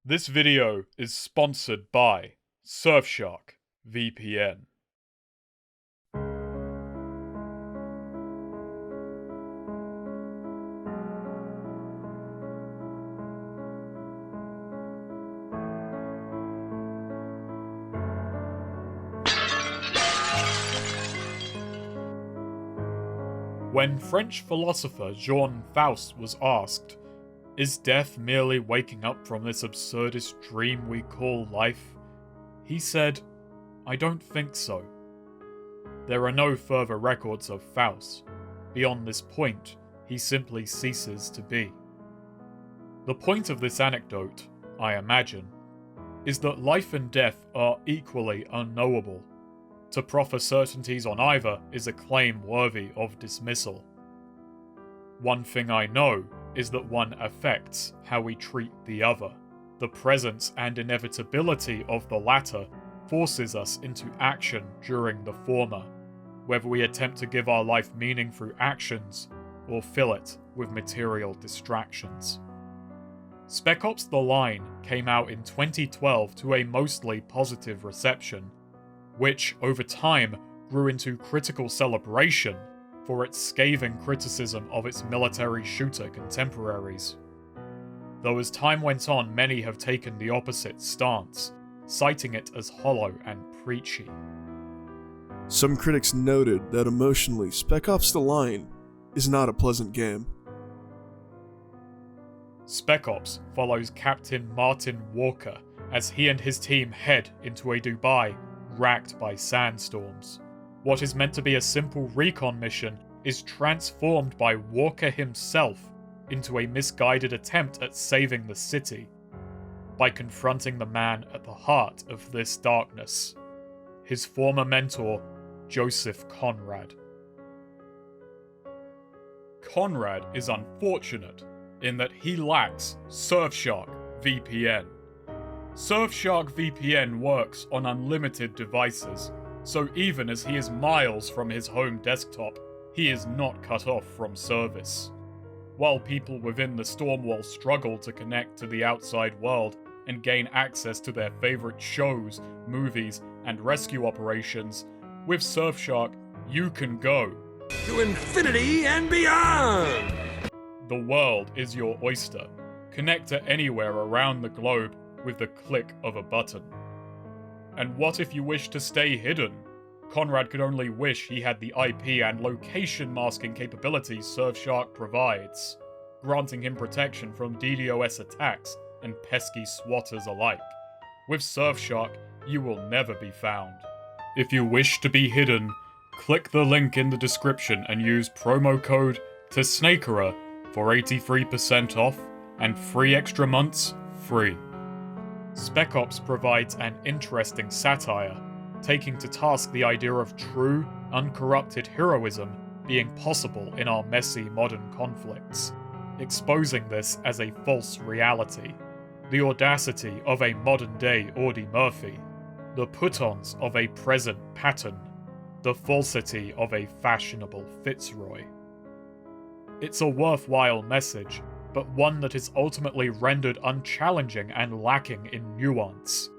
This video is sponsored by Surfshark VPN. When French philosopher Jean Faust was asked, "Is death merely waking up from this absurdist dream we call life?" he said, "I don't think so." There are no further records of Faust. Beyond this point, he simply ceases to be. The point of this anecdote, I imagine, is that life and death are equally unknowable. To proffer certainties on either is a claim worthy of dismissal. One thing I know is that one affects how we treat the other. The presence and inevitability of the latter forces us into action during the former, whether we attempt to give our life meaning through actions or fill it with material distractions. Spec Ops: The Line came out in 2012 to a mostly positive reception, which over time grew into critical celebration for its scathing criticism of its military shooter contemporaries. Though as time went on, many have taken the opposite stance, citing it as hollow and preachy. Some critics noted that emotionally, Spec Ops: The Line is not a pleasant game. Spec Ops follows Captain Martin Walker as he and his team head into a Dubai racked by sandstorms. What is meant to be a simple recon mission is transformed by Walker himself into a misguided attempt at saving the city, by confronting the man at the heart of this darkness, his former mentor, Joseph Conrad. Conrad is unfortunate in that he lacks Surfshark VPN. Surfshark VPN works on unlimited devices, so even as he is miles from his home desktop, he is not cut off from service. While people within the Stormwall struggle to connect to the outside world and gain access to their favorite shows, movies, and rescue operations, with Surfshark, you can go to infinity and beyond! The world is your oyster. Connect to anywhere around the globe with the click of a button. And what if you wish to stay hidden? Conrad could only wish he had the IP and location masking capabilities Surfshark provides, granting him protection from DDoS attacks and pesky swatters alike. With Surfshark, you will never be found. If you wish to be hidden, click the link in the description and use promo code Tehsnakerer for 83% off and 3 extra months free. Spec Ops provides an interesting satire, taking to task the idea of true, uncorrupted heroism being possible in our messy modern conflicts, exposing this as a false reality, the audacity of a modern-day Audie Murphy, the put-ons of a present Patton, the falsity of a fashionable Fitzroy. It's a worthwhile message, but one that is ultimately rendered unchallenging and lacking in nuance.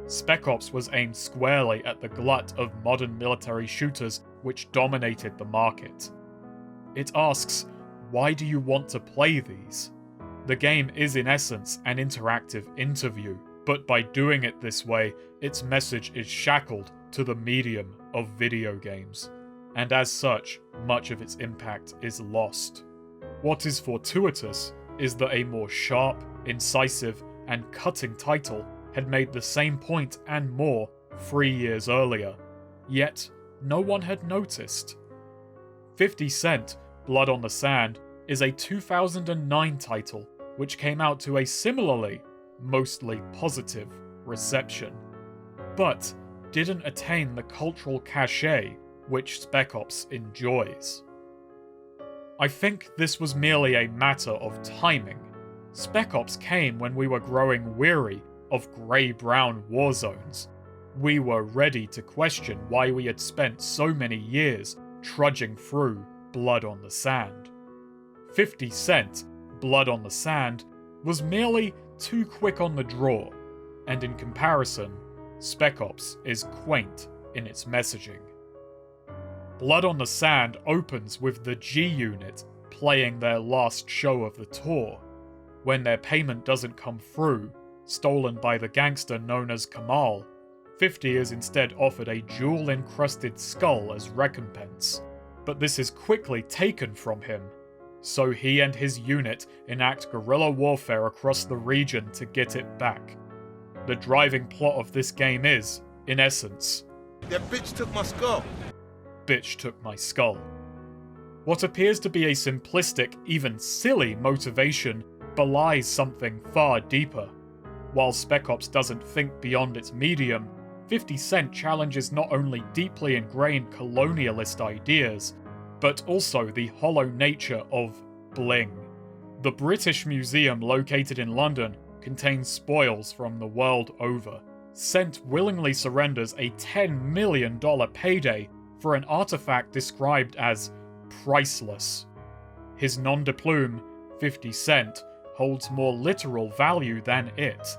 Spec Ops was aimed squarely at the glut of modern military shooters which dominated the market. It asks, why do you want to play these? The game is in essence an interactive interview, but by doing it this way, its message is shackled to the medium of video games, and as such, much of its impact is lost. What is fortuitous is that a more sharp, incisive, and cutting title had made the same point and more 3 years earlier, yet no one had noticed. 50 Cent, Blood on the Sand, is a 2009 title which came out to a similarly, mostly positive, reception, but didn't attain the cultural cachet which Spec Ops enjoys. I think this was merely a matter of timing. Spec Ops came when we were growing weary of grey-brown war zones. We were ready to question why we had spent so many years trudging through Blood on the Sand. 50 Cent, Blood on the Sand, was merely too quick on the draw, and in comparison, Spec Ops is quaint in its messaging. Blood on the Sand opens with the G-Unit playing their last show of the tour. When their payment doesn't come through, stolen by the gangster known as Kamal, 50 is instead offered a jewel-encrusted skull as recompense, but this is quickly taken from him, so he and his unit enact guerrilla warfare across the region to get it back. The driving plot of this game is, in essence, That bitch took my skull. bitch took my skull. What appears to be a simplistic, even silly motivation belies something far deeper. While Spec Ops doesn't think beyond its medium, 50 Cent challenges not only deeply ingrained colonialist ideas, but also the hollow nature of bling. The British Museum located in London contains spoils from the world over. Cent willingly surrenders a $10 million payday for an artifact described as priceless. His nom de plume, 50 Cent, holds more literal value than it.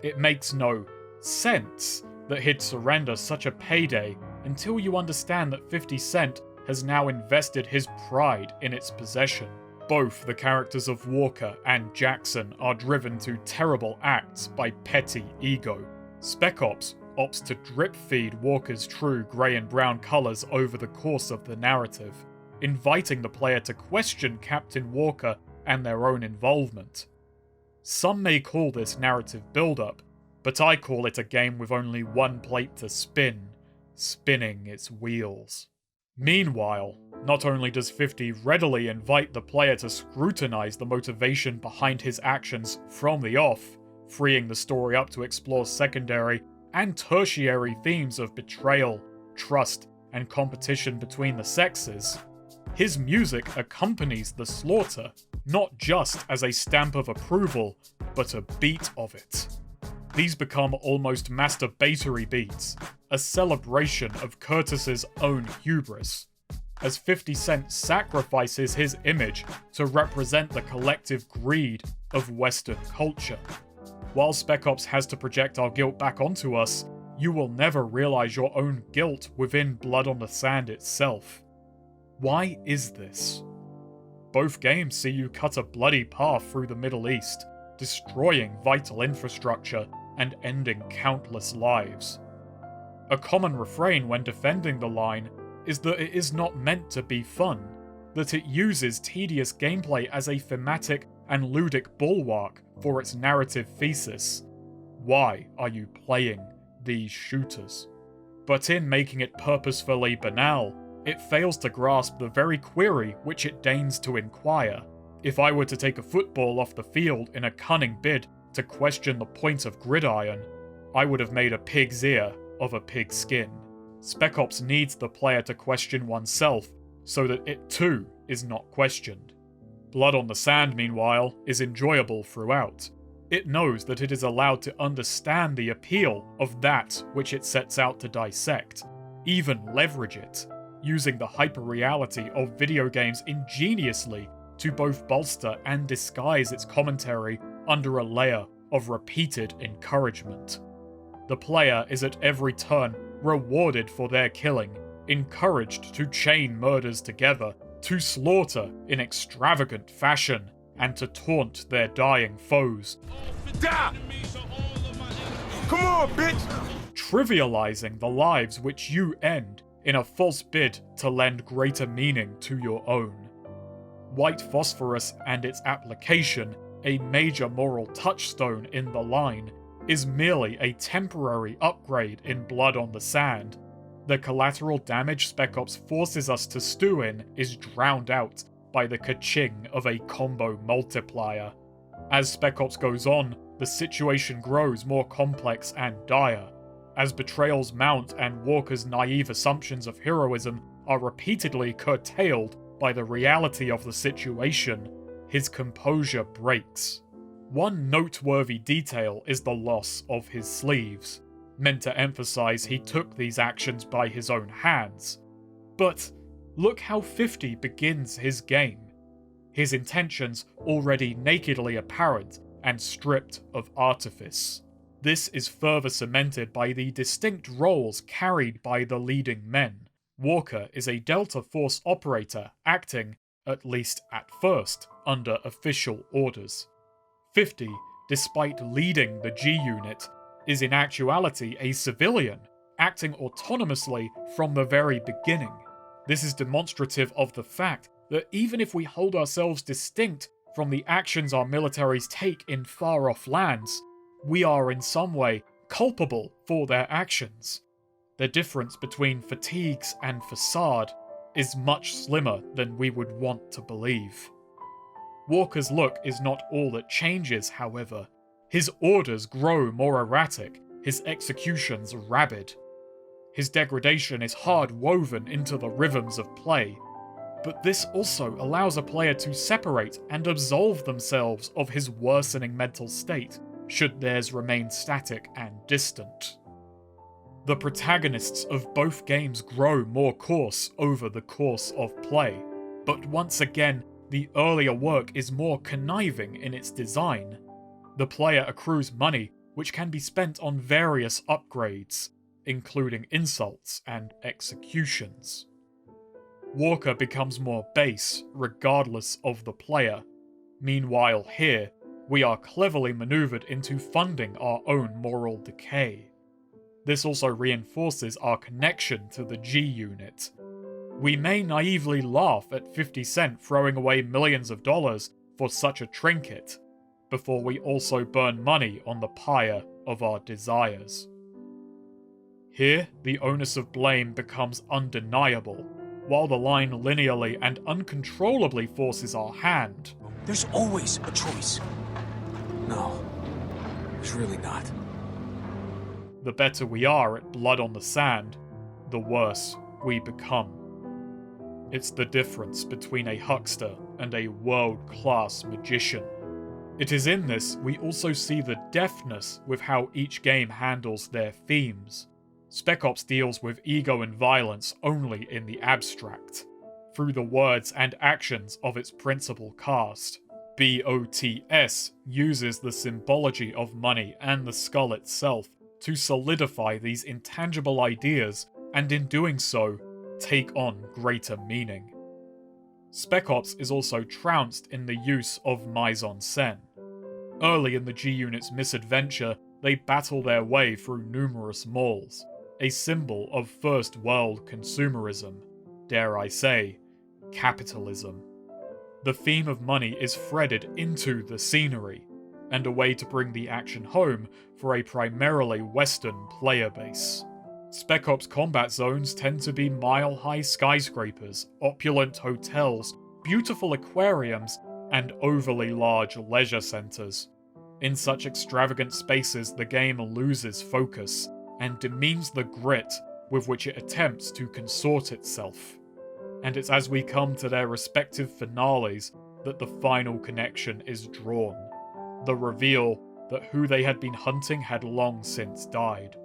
It makes no sense that he'd surrender such a payday until you understand that 50 Cent has now invested his pride in its possession. Both the characters of Walker and Jackson are driven to terrible acts by petty ego. Spec Ops opts to drip-feed Walker's true grey and brown colours over the course of the narrative, inviting the player to question Captain Walker and their own involvement. Some may call this narrative build-up, but I call it a game with only one plate to spin, spinning its wheels. Meanwhile, not only does 50 readily invite the player to scrutinize the motivation behind his actions from the off, freeing the story up to explore secondary and tertiary themes of betrayal, trust, and competition between the sexes, his music accompanies the slaughter, not just as a stamp of approval, but a beat of it. These become almost masturbatory beats, a celebration of Curtis's own hubris, as 50 Cent sacrifices his image to represent the collective greed of Western culture. While Spec Ops has to project our guilt back onto us, you will never realize your own guilt within Blood on the Sand itself. Why is this? Both games see you cut a bloody path through the Middle East, destroying vital infrastructure and ending countless lives. A common refrain when defending the line is that it is not meant to be fun, that it uses tedious gameplay as a thematic and ludic bulwark for its narrative thesis. Why are you playing these shooters? But in making it purposefully banal, it fails to grasp the very query which it deigns to inquire. If I were to take a football off the field in a cunning bid to question the point of gridiron, I would have made a pig's ear of a pig's skin. Spec Ops needs the player to question oneself so that it too is not questioned. Blood on the Sand, meanwhile, is enjoyable throughout. It knows that it is allowed to understand the appeal of that which it sets out to dissect, even leverage it, using the hyper-reality of video games ingeniously to both bolster and disguise its commentary under a layer of repeated encouragement. The player is at every turn rewarded for their killing, encouraged to chain murders together, to slaughter in extravagant fashion, and to taunt their dying foes. Die! Come on, bitch! Trivializing the lives which you end in a false bid to lend greater meaning to your own. White phosphorus and its application, a major moral touchstone in the line, is merely a temporary upgrade in Blood on the Sand. The collateral damage Spec Ops forces us to stew in is drowned out by the ka-ching of a combo multiplier. As Spec Ops goes on, the situation grows more complex and dire. As betrayals mount and Walker's naive assumptions of heroism are repeatedly curtailed by the reality of the situation, his composure breaks. One noteworthy detail is the loss of his sleeves, meant to emphasize he took these actions by his own hands. But look how 50 begins his game. His intentions already nakedly apparent and stripped of artifice. This is further cemented by the distinct roles carried by the leading men. Walker is a Delta Force operator acting, at least at first, under official orders. 50, despite leading the G Unit, is in actuality a civilian, acting autonomously from the very beginning. This is demonstrative of the fact that even if we hold ourselves distinct from the actions our militaries take in far-off lands, we are in some way culpable for their actions. The difference between fatigues and facade is much slimmer than we would want to believe. Walker's look is not all that changes, however. His orders grow more erratic, his executions rabid. His degradation is hard woven into the rhythms of play, but this also allows a player to separate and absolve themselves of his worsening mental state, should theirs remain static and distant. The protagonists of both games grow more coarse over the course of play, but once again, the earlier work is more conniving in its design. The player accrues money which can be spent on various upgrades, including insults and executions. Walker becomes more base, regardless of the player. Meanwhile here, we are cleverly maneuvered into funding our own moral decay. This also reinforces our connection to the G Unit. We may naively laugh at 50 Cent throwing away millions of dollars for such a trinket, before we also burn money on the pyre of our desires. Here, the onus of blame becomes undeniable, while the line linearly and uncontrollably forces our hand. There's always a choice. No, there's really not. The better we are at blood on the sand, the worse we become. It's the difference between a huckster and a world-class magician. It is in this we also see the deftness with how each game handles their themes. Spec Ops deals with ego and violence only in the abstract, through the words and actions of its principal cast. BOTS uses the symbology of money and the skull itself to solidify these intangible ideas, and in doing so, take on greater meaning. Spec Ops is also trounced in the use of mise-en-scène. Early in the G Unit's misadventure, they battle their way through numerous malls, a symbol of first world consumerism, dare I say, capitalism. The theme of money is threaded into the scenery, and a way to bring the action home for a primarily Western player base. Spec Ops combat zones tend to be mile-high skyscrapers, opulent hotels, beautiful aquariums, and overly large leisure centers. In such extravagant spaces, the game loses focus, and demeans the grit with which it attempts to consort itself. And it's as we come to their respective finales that the final connection is drawn. The reveal that who they had been hunting had long since died.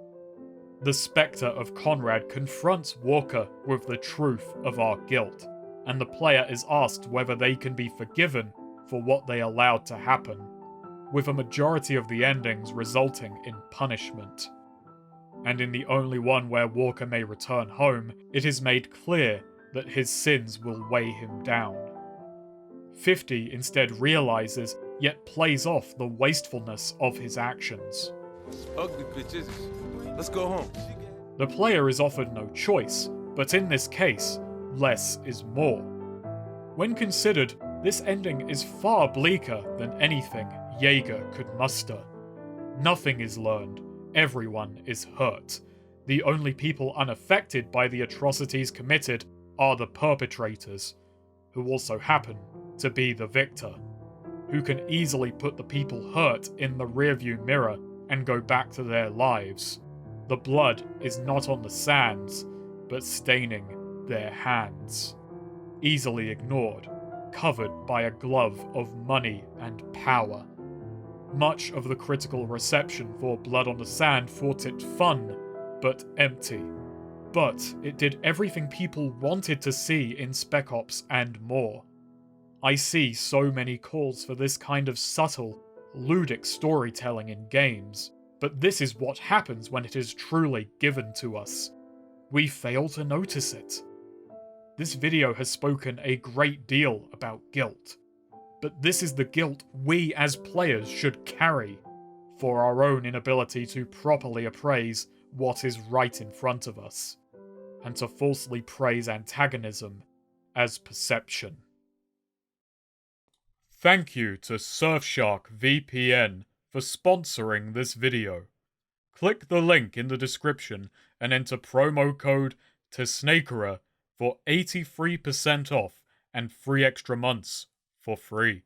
The spectre of Conrad confronts Walker with the truth of our guilt, and the player is asked whether they can be forgiven for what they allowed to happen, with a majority of the endings resulting in punishment. And in the only one where Walker may return home, it is made clear that his sins will weigh him down. 50 instead realizes, yet plays off the wastefulness of his actions. Ugly bitches. Let's go home. The player is offered no choice, but in this case, less is more. When considered, this ending is far bleaker than anything Jaeger could muster. Nothing is learned, everyone is hurt. The only people unaffected by the atrocities committed are the perpetrators, who also happen to be the victor, who can easily put the people hurt in the rearview mirror and go back to their lives. The blood is not on the sands, but staining their hands. Easily ignored, covered by a glove of money and power. Much of the critical reception for Blood on the Sand thought it fun, but empty. But it did everything people wanted to see in Spec Ops and more. I see so many calls for this kind of subtle, ludic storytelling in games, but this is what happens when it is truly given to us. We fail to notice it. This video has spoken a great deal about guilt, but this is the guilt we as players should carry for our own inability to properly appraise what is right in front of us, and to falsely praise antagonism as perception. Thank you to Surfshark VPN for sponsoring this video. Click the link in the description and enter promo code Tehsnakerer for 83% off and 3 extra months for free.